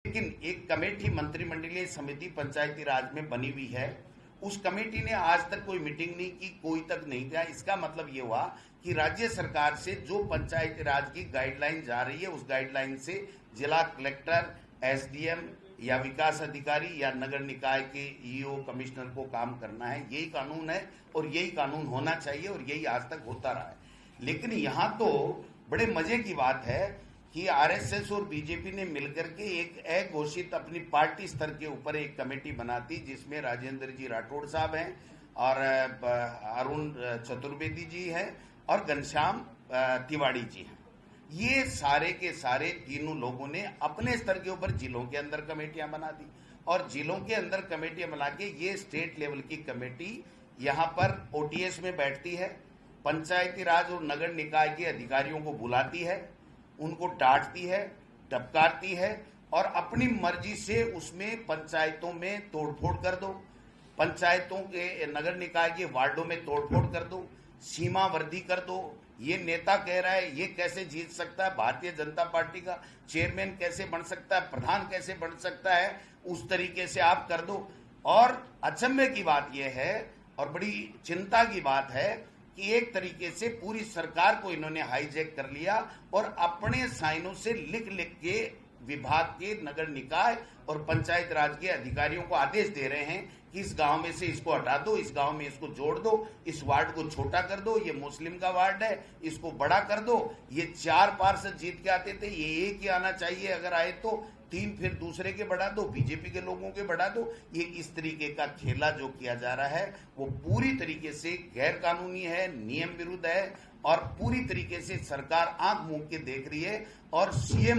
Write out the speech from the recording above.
लेकिन एक कमेटी मंत्रिमंडलीय समिति पंचायती राज में बनी हुई है, उस कमेटी ने आज तक कोई मीटिंग नहीं की, कोई तक नहीं गया। इसका मतलब ये हुआ कि राज्य सरकार से जो पंचायती राज की गाइडलाइन जा रही है, उस गाइडलाइन से जिला कलेक्टर, एसडीएम या विकास अधिकारी या नगर निकाय के ईओ कमिश्नर को काम करना है। यही कानून है और यही कानून होना चाहिए और यही आज तक होता रहा है। लेकिन यहाँ तो बड़े मजे की बात है कि आरएसएस और बीजेपी ने मिलकर के एक अघोषित अपनी पार्टी स्तर के ऊपर एक कमेटी बना दी, जिसमें राजेंद्र जी राठौड़ साहब हैं और अरुण चतुर्वेदी जी हैं और घनश्याम तिवारी जी हैं। ये सारे के सारे तीनों लोगों ने अपने स्तर के ऊपर जिलों के अंदर कमेटियां बना दी और जिलों के अंदर कमेटियां बना के ये स्टेट लेवल की कमेटी यहाँ पर ओटीएस में बैठती है, पंचायती राज और नगर निकाय के अधिकारियों को बुलाती है, उनको डांटती है, टपकारती है और अपनी मर्जी से उसमें पंचायतों में तोड़फोड़ कर दो, पंचायतों के नगर निकाय के वार्डों में तोड़फोड़ कर दो, सीमा वर्दी कर दो। ये नेता कह रहा है ये कैसे जीत सकता है, भारतीय जनता पार्टी का चेयरमैन कैसे बन सकता है, प्रधान कैसे बन सकता है, उस तरीके से आप कर दो। और अचंभे की बात यह है और बड़ी चिंता की बात है कि एक तरीके से पूरी सरकार को इन्होंने हाईजैक कर लिया और अपने साइनों से लिख लिख के विभाग के, नगर निकाय और पंचायत राज के अधिकारियों को आदेश दे रहे हैं कि इस गांव में से इसको हटा दो, इस गांव में इसको जोड़ दो, इस वार्ड को छोटा कर दो, ये मुस्लिम का वार्ड है इसको बड़ा कर दो। ये 4 पार्षद जीत के आते थे, ये एक ही आना चाहिए, अगर आए तो 3 फिर दूसरे के बढ़ा दो, बीजेपी के लोगों के बढ़ा दो। ये इस तरीके का खेला जो किया जा रहा है वो पूरी तरीके से गैर कानूनी है, नियम विरुद्ध है और पूरी तरीके से सरकार आंख मूंद के देख रही है और सीएम